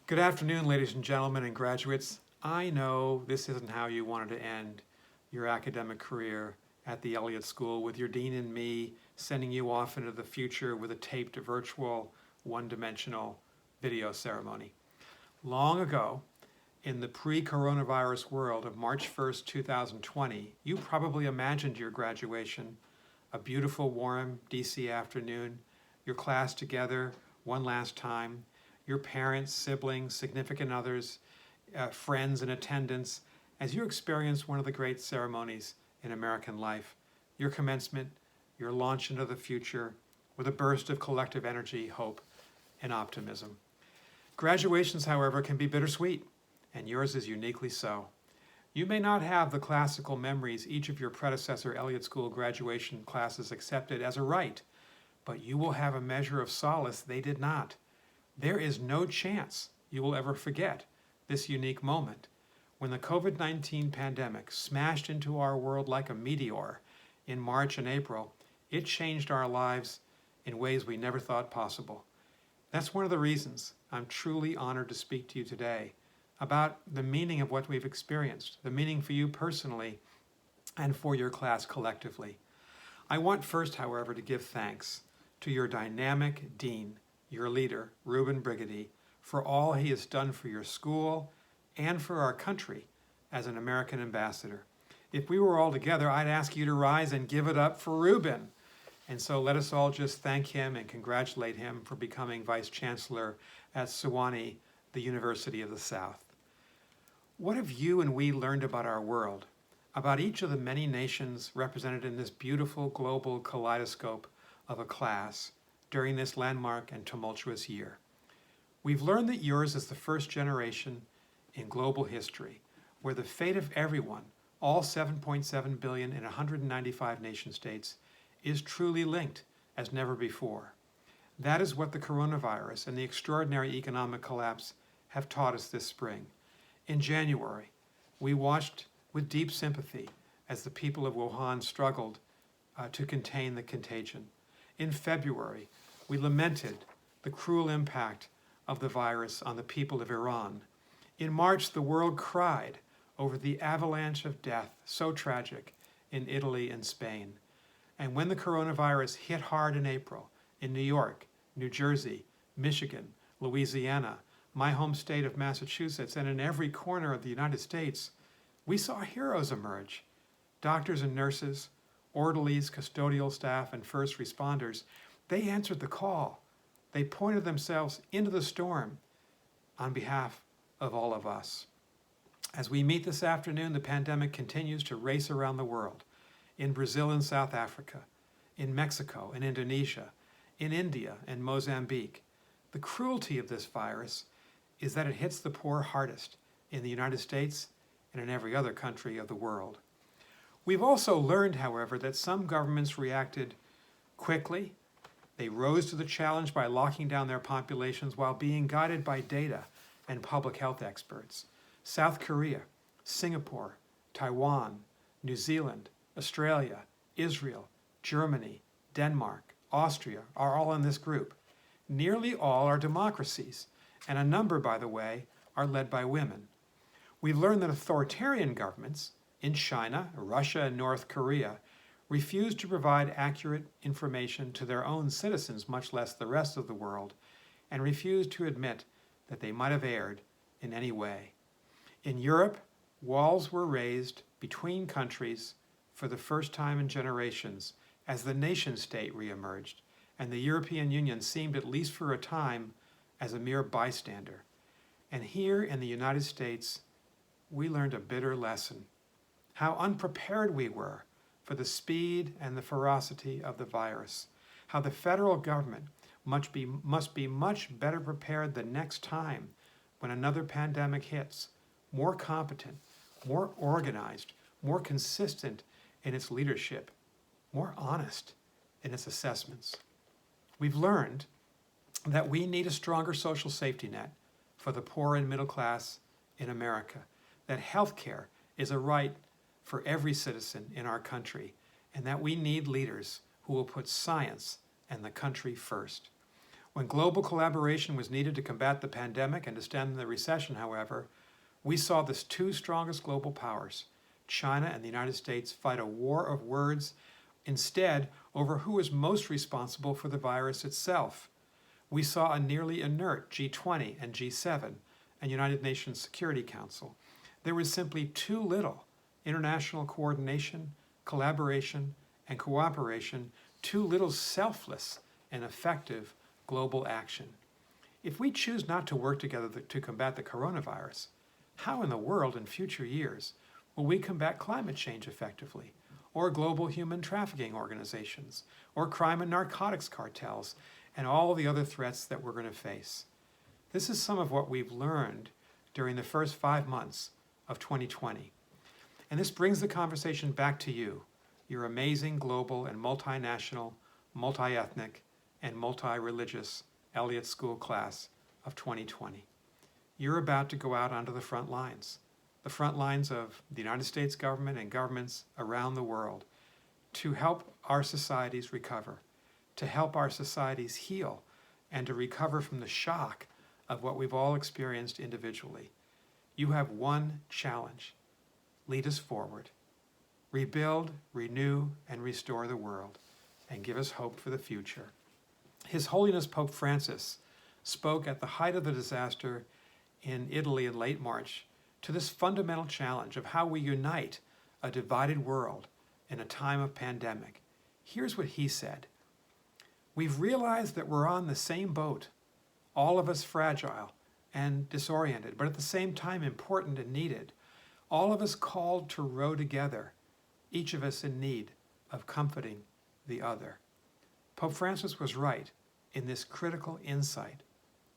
Good afternoon, ladies and gentlemen and graduates. I know this isn't how you wanted to end your academic career at the Elliott School, with your dean and me sending you off into the future with a taped virtual one-dimensional video ceremony. Long ago, in the pre-coronavirus world of March 1st, 2020, you probably imagined your graduation, a beautiful, warm DC afternoon, your class together one last time, your parents, siblings, significant others, friends in attendance, as you experience one of the great ceremonies in American life, your commencement, your launch into the future, with a burst of collective energy, hope, and optimism. Graduations, however, can be bittersweet, and yours is uniquely so. You may not have the classical memories each of your predecessor Elliott School graduation classes accepted as a right, but you will have a measure of solace they did not. There is no chance you will ever forget this unique moment when the COVID-19 pandemic smashed into our world like a meteor in March and April. It changed our lives in ways we never thought possible. That's one of the reasons I'm truly honored to speak to you today about the meaning of what we've experienced, the meaning for you personally and for your class collectively. I want first, however, to give thanks to your dynamic dean, your leader, Reuben Brigady, for all he has done for your school and for our country as an American ambassador. If we were all together, I'd ask you to rise and give it up for Reuben. And so let us all just thank him and congratulate him for becoming Vice Chancellor at Sewanee, the University of the South. What have you and we learned about our world, about each of the many nations represented in this beautiful global kaleidoscope of a class during this landmark and tumultuous year? We've learned that yours is the first generation in global history where the fate of everyone, all 7.7 billion in 195 nation states, is truly linked as never before. That is what the coronavirus and the extraordinary economic collapse have taught us this spring. In January, we watched with deep sympathy as the people of Wuhan struggled to contain the contagion. In February, we lamented the cruel impact of the virus on the people of Iran. In March, the world cried over the avalanche of death, so tragic, in Italy and Spain. And when the coronavirus hit hard in April, in New York, New Jersey, Michigan, Louisiana, my home state of Massachusetts, and in every corner of the United States, we saw heroes emerge. Doctors and nurses, orderlies, custodial staff, and first responders, they answered the call. They pointed themselves into the storm on behalf of all of us. As we meet this afternoon, the pandemic continues to race around the world, in Brazil and South Africa, in Mexico and Indonesia, in India and Mozambique. The cruelty of this virus is that it hits the poor hardest in the United States and in every other country of the world. We've also learned, however, that some governments reacted quickly. They rose to the challenge by locking down their populations while being guided by data and public health experts. South Korea, Singapore, Taiwan, New Zealand, Australia, Israel, Germany, Denmark, Austria are all in this group. Nearly all are democracies, and a number, by the way, are led by women. We've learned that authoritarian governments in China, Russia, and North Korea refuse to provide accurate information to their own citizens, much less the rest of the world, and refuse to admit that they might have erred in any way. In Europe, walls were raised between countries for the first time in generations as the nation-state reemerged, and the European Union seemed, at least for a time, as a mere bystander. And here in the United States, we learned a bitter lesson: how unprepared we were for the speed and the ferocity of the virus, how the federal government must be much better prepared the next time when another pandemic hits, more competent, more organized, more consistent in its leadership, more honest in its assessments. We've learned that we need a stronger social safety net for the poor and middle class in America, that health care is a right for every citizen in our country, and that we need leaders who will put science and the country first. When global collaboration was needed to combat the pandemic and to stem the recession, however, we saw the two strongest global powers, China and the United States, fight a war of words instead over who was most responsible for the virus itself. We saw a nearly inert G20 and G7 and United Nations Security Council. There was simply too little international coordination, collaboration, and cooperation, too little selfless and effective global action. If we choose not to work together to combat the coronavirus, how in the world in future years will we combat climate change effectively, or global human trafficking organizations, or crime and narcotics cartels, and all the other threats that we're going to face? This is some of what we've learned during the first 5 months of 2020. And this brings the conversation back to you, your amazing global and multinational, multi-ethnic, and multi-religious Elliott School class of 2020. You're about to go out onto the front lines of the United States government and governments around the world, to help our societies recover, to help our societies heal, and to recover from the shock of what we've all experienced individually. You have one challenge: lead us forward. Rebuild, renew, and restore the world, and give us hope for the future. His Holiness Pope Francis spoke at the height of the disaster in Italy in late March to this fundamental challenge of how we unite a divided world in a time of pandemic. Here's what he said: "We've realized that we're on the same boat, all of us fragile and disoriented, but at the same time important and needed. All of us called to row together, each of us in need of comforting the other." Pope Francis was right in this critical insight.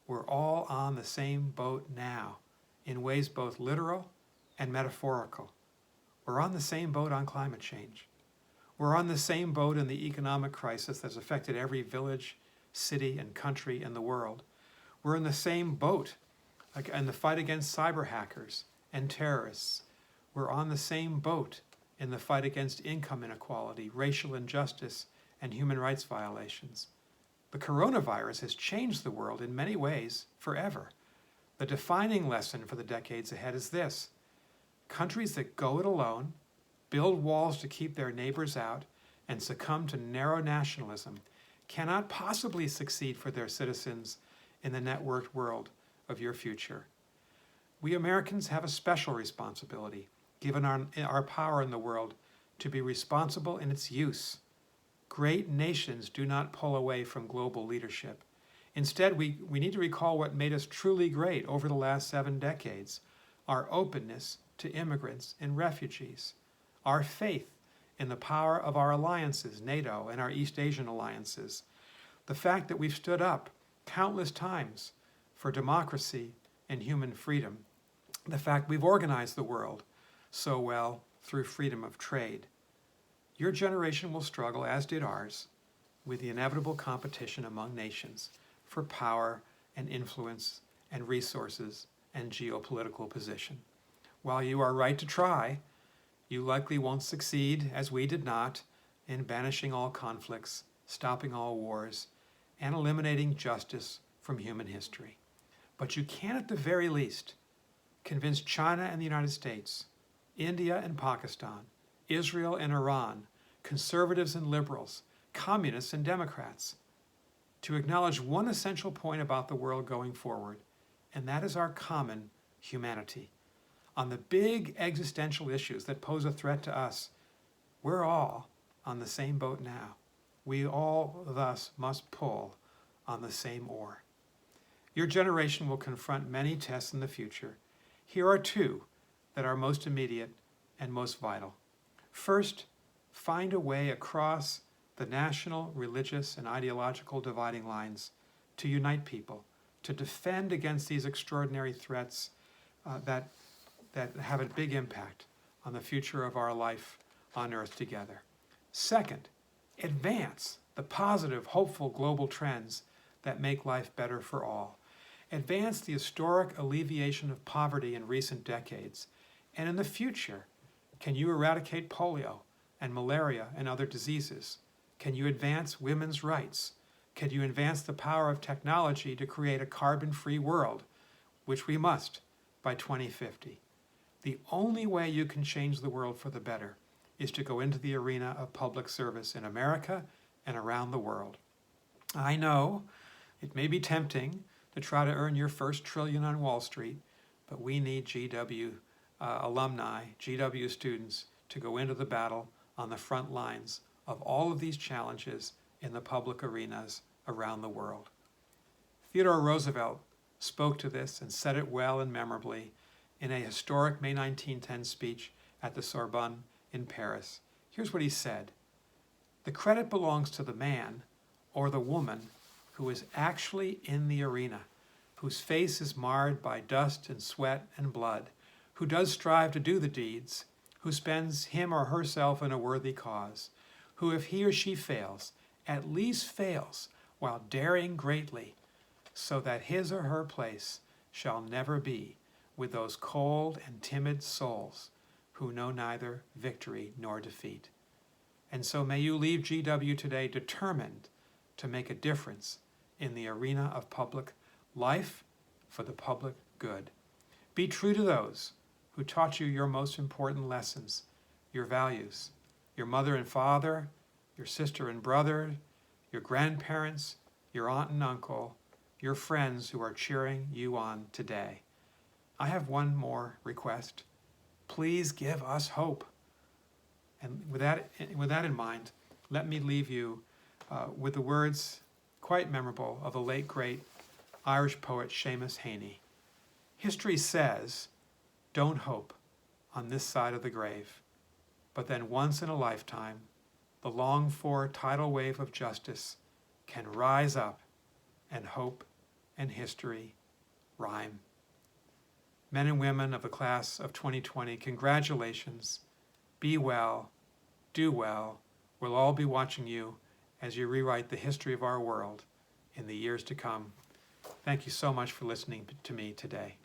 We're all on the same boat now, in ways both literal and metaphorical. We're on the same boat on climate change. We're on the same boat in the economic crisis that's affected every village, city, and country in the world. We're in the same boat in the fight against cyber hackers and terrorists. We're on the same boat in the fight against income inequality, racial injustice, and human rights violations. The coronavirus has changed the world in many ways forever. The defining lesson for the decades ahead is this: countries that go it alone, build walls to keep their neighbors out, and succumb to narrow nationalism cannot possibly succeed for their citizens in the networked world of your future. We Americans have a special responsibility, given our power in the world, to be responsible in its use. Great nations do not pull away from global leadership. Instead, we need to recall what made us truly great over the last 7 decades: our openness to immigrants and refugees, our faith in the power of our alliances, NATO and our East Asian alliances, the fact that we've stood up countless times for democracy and human freedom, the fact we've organized the world so well through freedom of trade. Your generation will struggle, as did ours, with the inevitable competition among nations for power and influence and resources and geopolitical position. While you are right to try, you likely won't succeed, as we did not, in banishing all conflicts, stopping all wars, and eliminating justice from human history. But you can, at the very least, convince China and the United States, India and Pakistan, Israel and Iran, conservatives and liberals, communists and Democrats, to acknowledge one essential point about the world going forward, and that is our common humanity. On the big existential issues that pose a threat to us, we're all on the same boat now. We all thus must pull on the same oar. Your generation will confront many tests in the future. Here are 2 that are most immediate and most vital. First, find a way across the national, religious, and ideological dividing lines to unite people, to defend against these extraordinary threats that have a big impact on the future of our life on Earth together. Second, advance the positive, hopeful global trends that make life better for all. Advance the historic alleviation of poverty in recent decades. And in the future, can you eradicate polio and malaria and other diseases? Can you advance women's rights? Can you advance the power of technology to create a carbon-free world, which we must by 2050? The only way you can change the world for the better is to go into the arena of public service in America and around the world. I know it may be tempting to try to earn your first trillion on Wall Street, but we need GW alumni, GW students, to go into the battle on the front lines of all of these challenges in the public arenas around the world. Theodore Roosevelt spoke to this and said it well and memorably in a historic May 1910 speech at the Sorbonne in Paris. Here's what he said: "The credit belongs to the man or the woman who is actually in the arena, whose face is marred by dust and sweat and blood, who does strive to do the deeds, who spends him or herself in a worthy cause, who, if he or she fails, at least fails while daring greatly, so that his or her place shall never be with those cold and timid souls who know neither victory nor defeat." And so may you leave GW today determined to make a difference in the arena of public life for the public good. Be true to those who taught you your most important lessons, your values, your mother and father, your sister and brother, your grandparents, your aunt and uncle, your friends who are cheering you on today. I have one more request. Please give us hope. And with that in mind, let me leave you with the words, quite memorable, of the late, great Irish poet Seamus Heaney. History says, don't hope on this side of the grave, but then once in a lifetime, the longed-for tidal wave of justice can rise up and hope and history rhyme. Men and women of the class of 2020, congratulations. Be well, do well. We'll all be watching you as you rewrite the history of our world in the years to come. Thank you so much for listening to me today.